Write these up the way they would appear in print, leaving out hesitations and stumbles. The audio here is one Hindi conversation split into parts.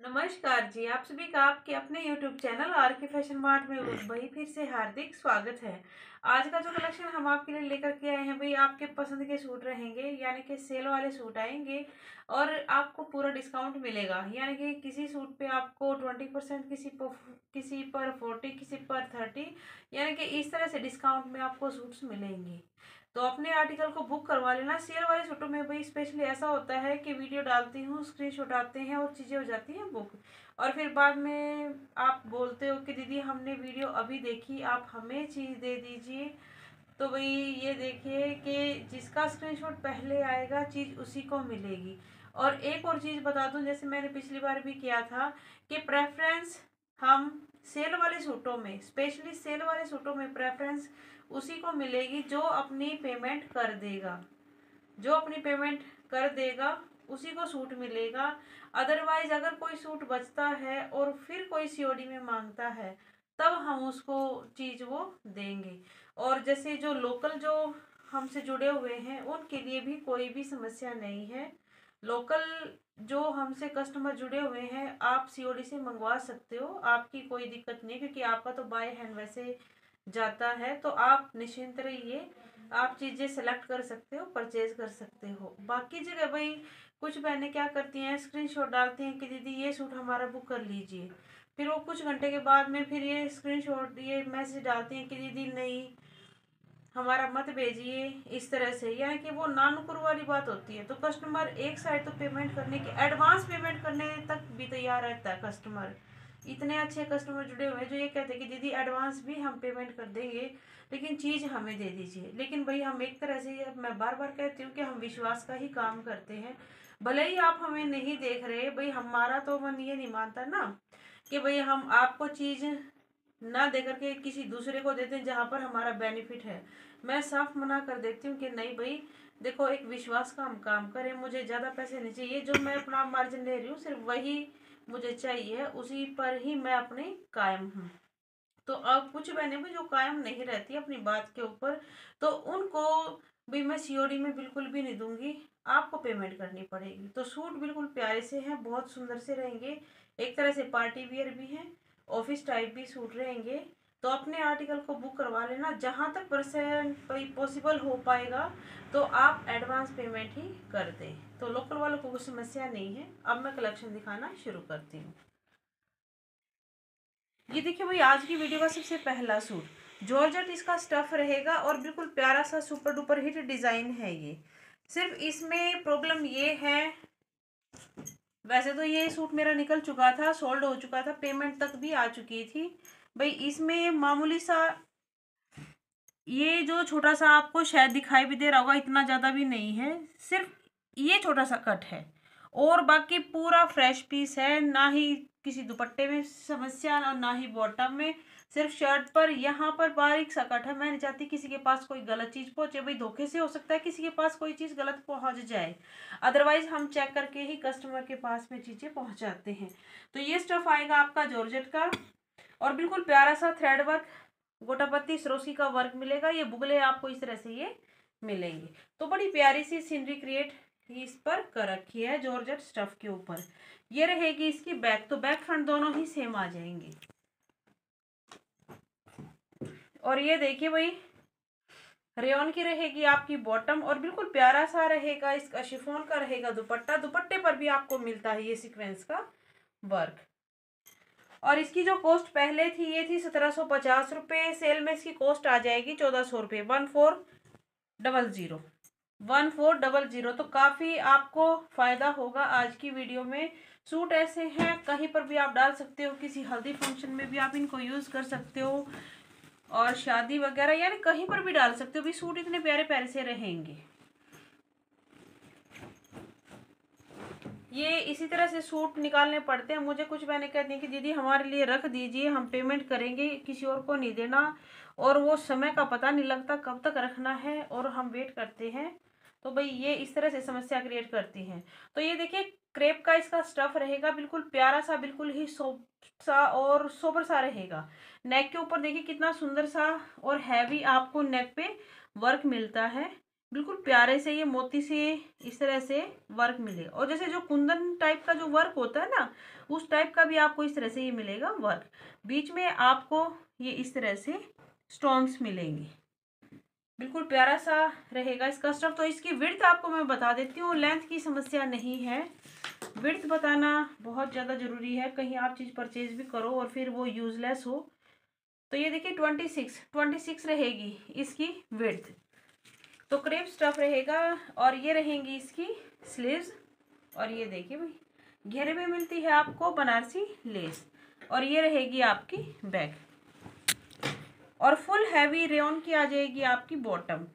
नमस्कार जी। आप सभी का आपके अपने YouTube चैनल आर के फैशन मार्ट में वही फिर से हार्दिक स्वागत है। आज का जो कलेक्शन हम आपके लिए लेकर के आए हैं भाई आपके पसंद के सूट रहेंगे, यानी कि सेल वाले सूट आएंगे और आपको पूरा डिस्काउंट मिलेगा। यानी कि किसी सूट पे आपको 20%, किसी पर 40, किसी पर 30, यानी कि इस तरह से डिस्काउंट में आपको सूट्स मिलेंगे। तो अपने आर्टिकल को बुक करवा लेना। सेल वाले सूटों में भाई स्पेशली ऐसा होता है कि वीडियो डालती हूँ, स्क्रीनशॉट आते हैं और चीज़ें हो जाती हैं बुक, और फिर बाद में आप बोलते हो कि दीदी हमने वीडियो अभी देखी, आप हमें चीज़ दे दीजिए। तो भाई ये देखिए कि जिसका स्क्रीनशॉट पहले आएगा चीज़ उसी को मिलेगी। और एक और चीज़ बता दूं, जैसे मैंने पिछली बार भी किया था कि प्रेफरेंस हम सेल वाले सूटों में, स्पेशली सेल वाले सूटों में प्रेफरेंस उसी को मिलेगी जो अपनी पेमेंट कर देगा। जो अपनी पेमेंट कर देगा उसी को सूट मिलेगा। अदरवाइज अगर कोई सूट बचता है और फिर कोई सीओडी में मांगता है तब हम उसको चीज़ वो देंगे। और जैसे जो लोकल जो हमसे जुड़े हुए हैं उनके लिए भी कोई भी समस्या नहीं है। लोकल जो हमसे कस्टमर जुड़े हुए हैं आप सीओडी से मंगवा सकते हो, आपकी कोई दिक्कत नहीं, क्योंकि आपका तो बाय हैंड वैसे जाता है। तो आप निश्चिंत रहिए, आप चीज़ें सेलेक्ट कर सकते हो, परचेज कर सकते हो। बाकी जगह भाई कुछ बहनें क्या करती हैं, स्क्रीनशॉट डालती हैं कि दीदी ये सूट हमारा बुक कर लीजिए, फिर वो कुछ घंटे के बाद में फिर ये मैसेज डालती हैं कि दीदी नहीं हमारा मत भेजिए, इस तरह से। यानी कि वो नानुकुर वाली बात होती है। तो कस्टमर एक साइड तो पेमेंट करने की, एडवांस पेमेंट करने तक भी तैयार रहता है कस्टमर। इतने अच्छे कस्टमर जुड़े हुए हैं जो ये कहते हैं कि दीदी एडवांस भी हम पेमेंट कर देंगे लेकिन चीज़ हमें दे दीजिए। लेकिन भाई हम एक तरह से, मैं बार बार कहती हूँ कि हम विश्वास का ही काम करते हैं। भले ही आप हमें नहीं देख रहे, भाई हमारा तो मन ये नहीं मानता ना कि भाई हम आपको चीज़ ना दे करके किसी दूसरे को देते हैं जहाँ पर हमारा बेनिफिट है। मैं साफ मना कर देती हूँ कि नहीं भाई, देखो एक विश्वास का हम काम करें, मुझे ज़्यादा पैसे नहीं चाहिए, जो मैं अपना मार्जिन ले रही हूँ सिर्फ वही मुझे चाहिए, उसी पर ही मैं अपने कायम हूँ। तो अब कुछ बहनें भी जो कायम नहीं रहती अपनी बात के ऊपर, तो उनको भी मैं सीओडी में बिल्कुल भी नहीं दूंगी, आपको पेमेंट करनी पड़ेगी। तो सूट बिल्कुल प्यारे से हैं, बहुत सुंदर से रहेंगे, एक तरह से पार्टी वियर भी हैं, ऑफिस टाइप भी सूट रहेंगे। तो अपने आर्टिकल को बुक करवा लेना, जहाँ तक परसेंट पॉसिबल हो पाएगा तो आप एडवांस पेमेंट ही कर दें। तो लोकल वालों को कोई समस्या नहीं है। अब मैं कलेक्शन दिखाना शुरू करती हूँ। ये देखिए भाई आज की वीडियो का सबसे पहला सूट, जॉर्जेट इसका स्टफ रहेगा और बिल्कुल प्यारा सा सुपर डुपर हिट डिजाइन है ये। सिर्फ इसमें प्रॉब्लम ये है, वैसे तो ये सूट मेरा निकल चुका था, सोल्ड हो चुका था, पेमेंट तक भी आ चुकी थी। भाई इसमें मामूली सा ये जो छोटा सा आपको शायद दिखाई भी दे रहा होगा, इतना ज़्यादा भी नहीं है, सिर्फ ये छोटा सा कट है और बाकी पूरा फ्रेश पीस है। ना ही किसी दुपट्टे में समस्या और ना ही बॉटम में, सिर्फ शर्ट पर यहाँ पर बारीक सा कट है। मैं नहीं चाहती किसी के पास कोई गलत चीज़ पहुंचे, भाई धोखे से हो सकता है किसी के पास कोई चीज़ गलत पहुंच जाए, अदरवाइज हम चेक करके ही कस्टमर के पास में चीज़ें पहुंचाते हैं। तो ये स्टफ आएगा आपका जॉर्जेट का और बिल्कुल प्यारा सा थ्रेड वर्क, गोटापत्ती सरोसी का वर्क मिलेगा। ये बुगले आपको इस तरह से ये मिलेंगे। तो बड़ी प्यारी सी सीनरी क्रिएट इस पर कर रखी है जॉर्जेट स्टफ के ऊपर। ये रहेगी इसकी बैक, तो बैक फ्रंट दोनों ही सेम आ जाएंगे। और ये देखिए भाई रेयन की रहेगी आपकी बॉटम और बिल्कुल प्यारा सा रहेगा इसका शिफॉन का रहेगा दुपट्टा। दुपट्टे पर भी आपको मिलता है ये सीक्वेंस का वर्क। और इसकी जो कॉस्ट पहले थी ये थी 1750 रुपये, सेल में इसकी कॉस्ट आ जाएगी 1400 रुपये, 1400, 1400। तो काफ़ी आपको फ़ायदा होगा आज की वीडियो में। सूट ऐसे हैं कहीं पर भी आप डाल सकते हो, किसी हल्दी फंक्शन में भी आप इनको यूज़ कर सकते हो और शादी वगैरह यानी कहीं पर भी डाल सकते हो। भी सूट इतने प्यारे प्यारे से रहेंगे। ये इसी तरह से सूट निकालने पड़ते हैं। मुझे कुछ बहनें कहती हैं कि दीदी हमारे लिए रख दीजिए, हम पेमेंट करेंगे, किसी और को नहीं देना, और वो समय का पता नहीं लगता कब तक रखना है और हम वेट करते हैं। तो भाई ये इस तरह से समस्या क्रिएट करती हैं। तो ये देखिए क्रेप का इसका स्टफ रहेगा, बिल्कुल प्यारा सा, बिल्कुल ही सॉफ्ट सा और सोबर सा रहेगा। नेक के ऊपर देखिए कितना सुंदर सा और हैवी आपको नेक पे वर्क मिलता है। बिल्कुल प्यारे से ये मोती से इस तरह से वर्क मिलेगा। और जैसे जो कुंदन टाइप का जो वर्क होता है ना, उस टाइप का भी आपको इस तरह से ये मिलेगा वर्क। बीच में आपको ये इस तरह से स्टोन्स मिलेंगे। बिल्कुल प्यारा सा रहेगा इसका स्टफ। तो इसकी विड्थ आपको मैं बता देती हूँ, लेंथ की समस्या नहीं है, विड्थ बताना बहुत ज़्यादा ज़रूरी है। कहीं आप चीज़ परचेज भी करो और फिर वो यूज़लेस हो। तो ये देखिए 26 रहेगी इसकी विड्थ। तो क्रेप स्टफ रहेगा। और ये रहेंगी इसकी स्लीव्स। और ये देखिए भाई घेरे में मिलती है आपको बनारसी लेस। और ये रहेगी आपकी बैक। और फुल हैवी रेयन की आ जाएगी आपकी बॉटम।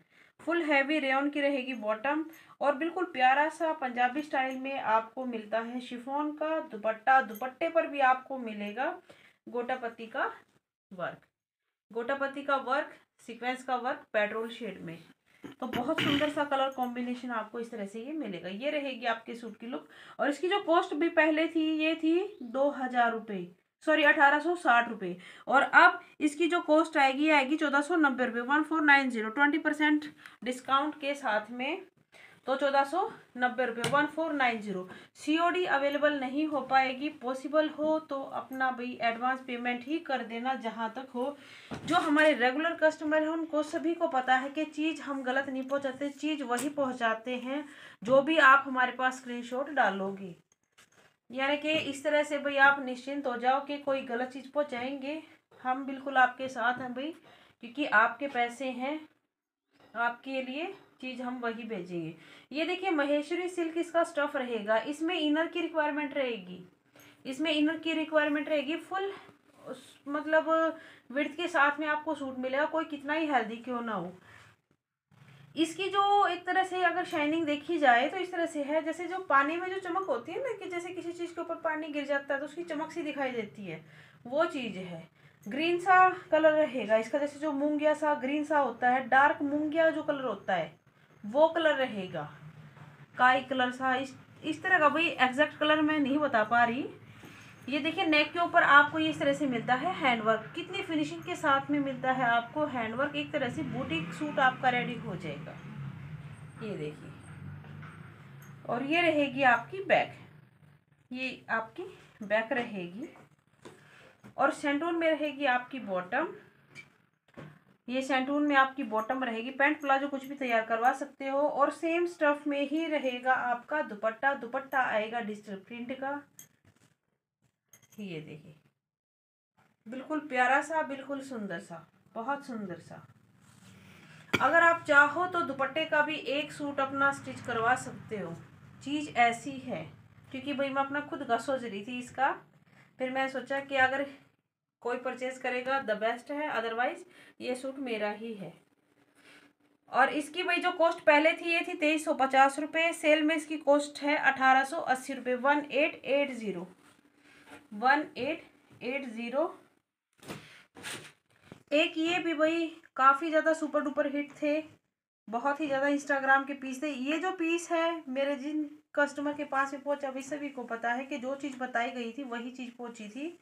फुल हैवी रेयन की रहेगी बॉटम। और बिल्कुल प्यारा सा पंजाबी स्टाइल में आपको मिलता है शिफॉन का दुपट्टा। दुपट्टे पर भी आपको मिलेगा गोटापत्ती का वर्क। गोटापत्ती का वर्क, सीक्वेंस का वर्क पेट्रोल शेड में। तो बहुत सुंदर सा कलर कॉम्बिनेशन आपको इस तरह से ये मिलेगा। ये रहेगी आपके सूट की लुक। और इसकी जो कॉस्ट भी पहले थी ये थी 2000 रुपये, सॉरी 1860 रुपये। और अब इसकी जो कॉस्ट आएगी आएगी 1490 रुपये, 1490, 20% डिस्काउंट के साथ में। तो 1490 रुपये, 1490। COD अवेलेबल नहीं हो पाएगी। पॉसिबल हो तो अपना भाई एडवांस पेमेंट ही कर देना जहां तक हो। जो हमारे रेगुलर कस्टमर हैं उनको सभी को पता है कि चीज़ हम गलत नहीं पहुंचाते, चीज़ वही पहुंचाते हैं जो भी आप हमारे पास स्क्रीनशॉट डालोगे। यानी कि इस तरह से भाई आप निश्चिंत हो जाओ कि कोई गलत चीज़ पहुंचाएंगे हम बिल्कुल आपके साथ हैं भाई, क्योंकि आपके पैसे हैं, आपके लिए चीज़ हम वही भेजेंगे। ये देखिए महेश्वरी सिल्क इसका स्टफ रहेगा। इसमें इनर की रिक्वायरमेंट रहेगी, इसमें इनर की रिक्वायरमेंट रहेगी फुल, मतलब विड्थ के साथ में आपको सूट मिलेगा, कोई कितना ही हेल्दी क्यों ना हो। इसकी जो एक तरह से अगर शाइनिंग देखी जाए तो इस तरह से है जैसे जो पानी में जो चमक होती है ना, कि जैसे किसी चीज़ के ऊपर पानी गिर जाता है तो उसकी चमक सी दिखाई देती है, वो चीज़ है। ग्रीन सा कलर रहेगा इसका, जैसे जो मूंगिया सा ग्रीन सा होता है, डार्क मूंगिया जो कलर होता है वो कलर रहेगा, काई कलर सा, इस तरह का। भाई एग्जैक्ट कलर मैं नहीं बता पा रही। ये देखिए नेक के ऊपर आपको ये इस तरह से मिलता है हैंडवर्क। कितनी फिनिशिंग के साथ में मिलता है आपको हैंडवर्क। एक तरह से बूटीक सूट आपका रेडी हो जाएगा। ये देखिए। और ये रहेगी आपकी बैक, ये आपकी बैक रहेगी। और सेंटून में रहेगी आपकी बॉटम, ये सेंटून में आपकी बॉटम रहेगी। पैंट प्लाजो कुछ भी तैयार करवा सकते हो। और सेम स्टफ में ही रहेगा आपका दुपट्टा। दुपट्टा आएगा डिजिटल प्रिंट का। ये देखिए बिल्कुल प्यारा सा, बिल्कुल सुंदर सा, बहुत सुंदर सा। अगर आप चाहो तो दुपट्टे का भी एक सूट अपना स्टिच करवा सकते हो। चीज़ ऐसी है, क्योंकि भाई मैं अपना खुद का सोच रही थी इसका, फिर मैं सोचा कि अगर कोई परचेज करेगा द बेस्ट है, अदरवाइज ये सूट मेरा ही है। और इसकी भाई जो कॉस्ट पहले थी ये थी 2350 रुपये। सेल में इसकी कॉस्ट है 1880 रुपये, 1880, 1880। एक ये भी भाई काफ़ी ज़्यादा सुपर डुपर हिट थे, बहुत ही ज़्यादा इंस्टाग्राम के पीस थे। ये जो पीस है मेरे जिन कस्टमर के पास में पहुंचा भी सभी को पता है कि जो चीज़ बताई गई थी वही चीज़ पहुंची थी।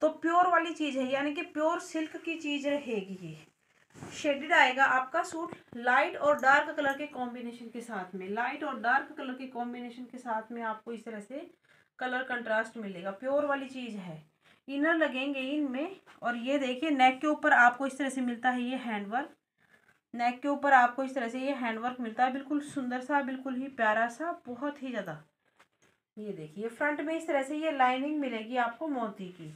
तो प्योर वाली चीज़ है, यानी कि प्योर सिल्क की चीज़ रहेगी। ये शेडेड आएगा आपका सूट लाइट और डार्क कलर के कॉम्बिनेशन के साथ में। लाइट और डार्क कलर के कॉम्बिनेशन के साथ में आपको इस तरह से कलर कंट्रास्ट मिलेगा। प्योर वाली चीज़ है। इनर लगेंगे इनमें। और ये देखिए नेक के ऊपर आपको इस तरह से मिलता है ये हैंडवर्क। नेक के ऊपर आपको इस तरह से ये हैंडवर्क मिलता है, बिल्कुल सुंदर सा, बिल्कुल ही प्यारा सा, बहुत ही ज़्यादा। ये देखिए फ्रंट में इस तरह से ये लाइनिंग मिलेगी आपको मोती की।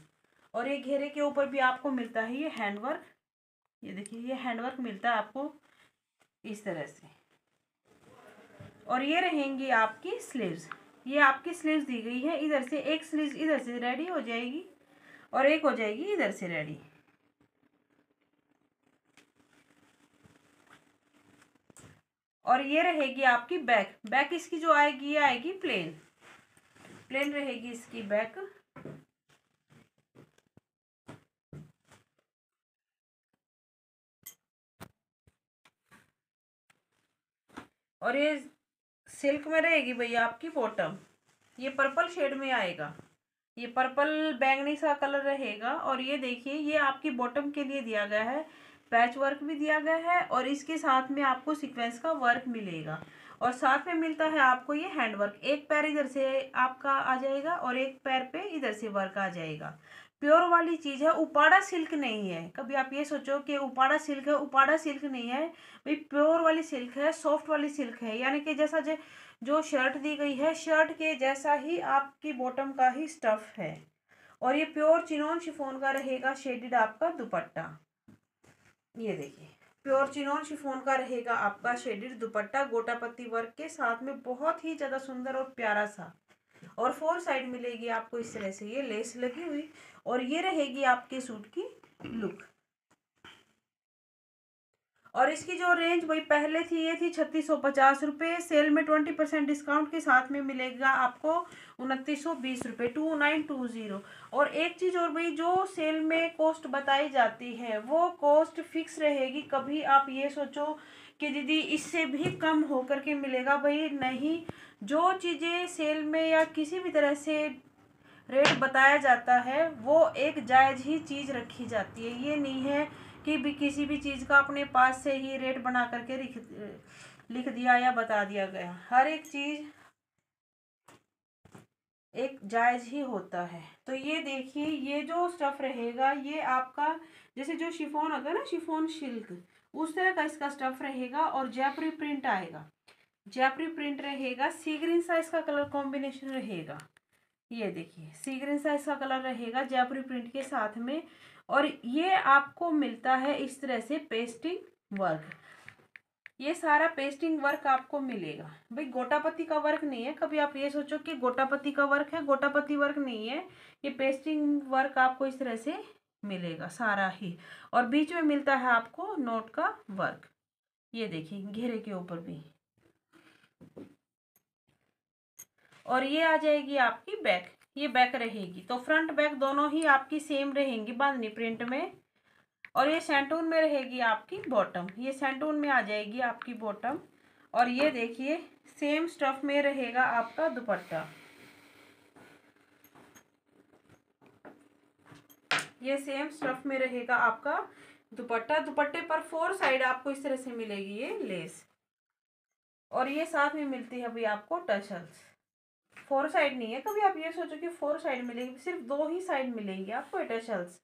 और ये घेरे के ऊपर भी आपको मिलता है ये हैंडवर्क। ये देखिए ये हैंडवर्क मिलता है आपको इस तरह से। और ये रहेंगी आपकी स्लीव्स। ये आपकी स्लीव्स दी गई है, इधर से एक स्लीव्स इधर से रेडी हो जाएगी और एक हो जाएगी इधर से रेडी। और ये रहेगी आपकी बैक। बैक इसकी जो आएगी ये आएगी प्लेन, प्लेन रहेगी इसकी बैक। और ये सिल्क में रहेगी भैया आपकी बॉटम। ये पर्पल शेड में आएगा, ये पर्पल बैंगनी सा कलर रहेगा। और ये देखिए ये आपकी बॉटम के लिए दिया गया है। पैच वर्क भी दिया गया है और इसके साथ में आपको सीक्वेंस का वर्क मिलेगा। और साथ में मिलता है आपको ये हैंड वर्क, एक पैर इधर से आपका आ जाएगा और एक पैर पे इधर से वर्क आ जाएगा। प्योर वाली चीज है, उपाड़ा सिल्क नहीं है। कभी आप ये सोचो कि उपाड़ा सिल्क है, उपाड़ा सिल्क नहीं है भाई, प्योर वाली सिल्क है, सॉफ्ट वाली सिल्क है। यानी कि जैसा जो शर्ट दी गई है, शर्ट के जैसा ही आपकी बॉटम का ही स्टफ है। और ये प्योर चिनोन शिफॉन का रहेगा शेडेड आपका दुपट्टा। ये देखिए, प्योर चिनोन शिफॉन का रहेगा आपका शेडेड दुपट्टा गोटा पत्ती वर्क के साथ में, बहुत ही ज्यादा सुंदर और प्यारा सा। और 4 साइड मिलेगी आपको इस तरह से ये लेस लगी हुई। और ये रहेगी आपके सूट की लुक। और इसकी जो रेंज वही पहले थी, ये थी 3650 रुपये, सेल में 20% डिस्काउंट के साथ में मिलेगा आपको 2920 रुपये, 2920। और एक चीज़ और भाई, जो सेल में कॉस्ट बताई जाती है वो कॉस्ट फिक्स रहेगी। कभी आप ये सोचो कि दीदी इससे भी कम होकर के मिलेगा, भाई नहीं। जो चीज़ें सेल में या किसी भी तरह से रेट बताया जाता है वो एक जायज़ ही चीज़ रखी जाती है। ये नहीं है कि भी किसी भी चीज़ का अपने पास से ही रेट बना करके लिख दिया या बता दिया गया। हर एक चीज़ एक जायज़ ही होता है। तो ये देखिए, ये जो स्टफ रहेगा ये आपका जैसे जो शिफॉन होता है ना, शिफॉन सिल्क, उस तरह का इसका स्टफ रहेगा। और जयपुरी प्रिंट आएगा, जयपुरी प्रिंट रहेगा। सी ग्रीन सा इसका कलर कॉम्बिनेशन रहेगा। ये देखिए, सी ग्रीन सा इसका कलर रहेगा जयपुरी प्रिंट के साथ में। और ये आपको मिलता है इस तरह से पेस्टिंग वर्क। ये सारा पेस्टिंग वर्क आपको मिलेगा भाई, गोटापत्ती का वर्क नहीं है। कभी आप ये सोचो कि गोटापत्ती का वर्क है, गोटापत्ती वर्क नहीं है। ये पेस्टिंग वर्क आपको इस तरह से मिलेगा सारा ही। और बीच में मिलता है आपको नोट का वर्क। ये देखिए, घेरे के ऊपर भी। और ये आ जाएगी आपकी बैक, ये बैक रहेगी। तो फ्रंट बैक दोनों ही आपकी सेम रहेंगी बांधनी प्रिंट में। और ये सैंटून में रहेगी आपकी बॉटम, ये सैंटून में आ जाएगी आपकी बॉटम। और ये देखिए, सेम स्टफ में रहेगा आपका दुपट्टा। ये सेम स्टफ में रहेगा आपका दुपट्टा। दुपट्टे पर 4 साइड आपको इस तरह से मिलेगी ये लेस। और ये साथ में मिलती है अभी आपको टसल्स। 4 साइड नहीं है, कभी आप ये सोचो कि 4 साइड मिलेगी, सिर्फ 2 ही साइड मिलेंगी आपको टसल्स।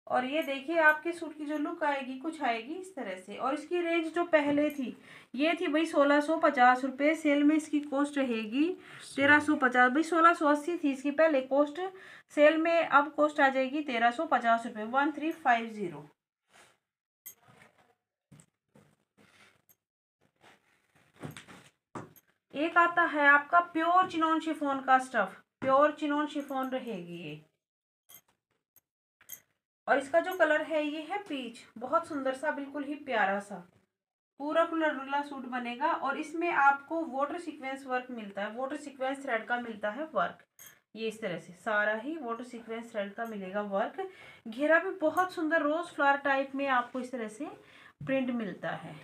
और ये देखिए, आपके सूट की जो लुक आएगी कुछ आएगी इस तरह से। और इसकी रेंज जो पहले थी, ये थी भाई 1650 रुपये, सेल में इसकी कॉस्ट रहेगी 1350। भाई 1680 थी इसकी पहले कॉस्ट, सेल में अब कॉस्ट आ जाएगी 1350 रुपये, 1350। एक आता है आपका प्योर चिनोन शिफॉन का स्टफ, प्योर चिनोन शिफॉन रहेगी ये। और इसका जो कलर है ये है पीच, बहुत सुंदर सा, बिल्कुल ही प्यारा सा, पूरा खुला डुला सूट बनेगा। और इसमें आपको वाटर सीक्वेंस वर्क मिलता है, वाटर सीक्वेंस थ्रेड का मिलता है वर्क। ये इस तरह से सारा ही वाटर सीक्वेंस थ्रेड का मिलेगा वर्क। घेरा भी बहुत सुंदर रोज फ्लावर टाइप में आपको इस तरह से प्रिंट मिलता है।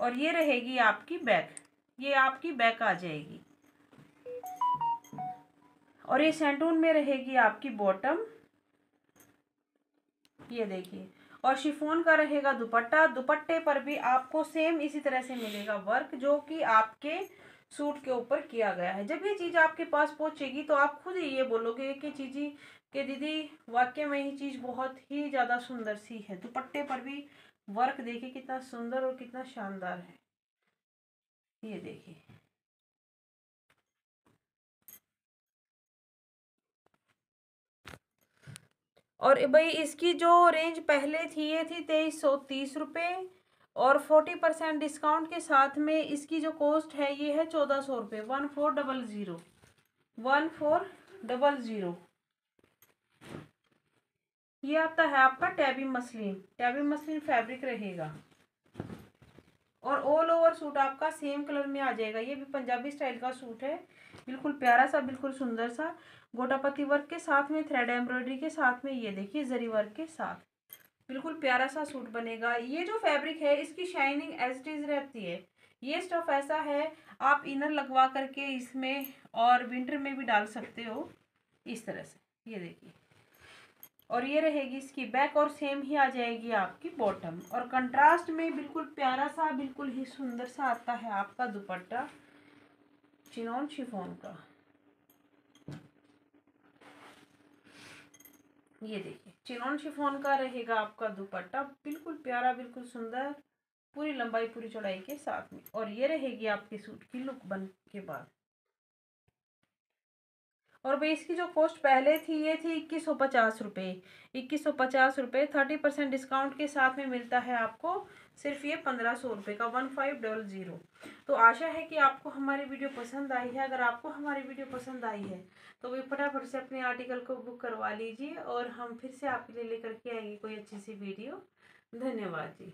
और ये रहेगी आपकी बैक, ये आपकी बैक आ जाएगी। और ये सैंटून में रहेगी आपकी बॉटम। ये देखिए, और शिफॉन का रहेगा दुपट्टा। दुपट्टे पर भी आपको सेम इसी तरह से मिलेगा वर्क, जो कि आपके सूट के ऊपर किया गया है। जब ये चीज़ आपके पास पहुंचेगी तो आप खुद ही ये बोलोगे कि चीज़ी कि दीदी वाकई में ये चीज़ बहुत ही ज़्यादा सुंदर सी है। दुपट्टे पर भी वर्क देखिए कितना सुंदर और कितना शानदार है। ये देखिए, और भाई इसकी जो रेंज पहले थी ये थी 2330 रुपये। और 40% डिस्काउंट के साथ में इसकी जो कॉस्ट है ये है 1400 रुपये, 1400, 1400। ये आता है आपका tabby muslin, tabby muslin fabric रहेगा। और ऑल ओवर सूट आपका सेम कलर में आ जाएगा। ये भी पंजाबी स्टाइल का सूट है, बिल्कुल प्यारा सा, बिल्कुल सुंदर सा, गोटापत्ती वर्क के साथ में, थ्रेड एम्ब्रॉयडरी के साथ में, ये देखिए जरी वर्क के साथ, बिल्कुल प्यारा सा सूट बनेगा। ये जो फैब्रिक है इसकी शाइनिंग एज इट इज रहती है। ये स्टफ ऐसा है, आप इनर लगवा करके इसमें और विंटर में भी डाल सकते हो इस तरह से। ये देखिए, और ये रहेगी इसकी बैक और सेम ही आ जाएगी आपकी बॉटम। और कंट्रास्ट में बिल्कुल प्यारा सा, बिल्कुल ही सुंदर सा आता है आपका दुपट्टा चिनॉन शिफॉन का। ये देखिए चिनॉन शिफॉन का रहेगा आपका दुपट्टा, बिल्कुल प्यारा, बिल्कुल सुंदर, पूरी लंबाई पूरी चौड़ाई के साथ में। और ये रहेगी आपके सूट की लुक बन के बाद। और भाई इसकी जो कॉस्ट पहले थी ये थी 2150 रुपये। 2150 रुपये 30% डिस्काउंट के साथ में मिलता है आपको सिर्फ ये 1500 रुपये का, 1500। तो आशा है कि आपको हमारी वीडियो पसंद आई है। अगर आपको हमारी वीडियो पसंद आई है तो वे फटाफट से अपने आर्टिकल को बुक करवा लीजिए और हम फिर से आपके लिए लेकर के आएंगे कोई अच्छी सी वीडियो। धन्यवाद जी।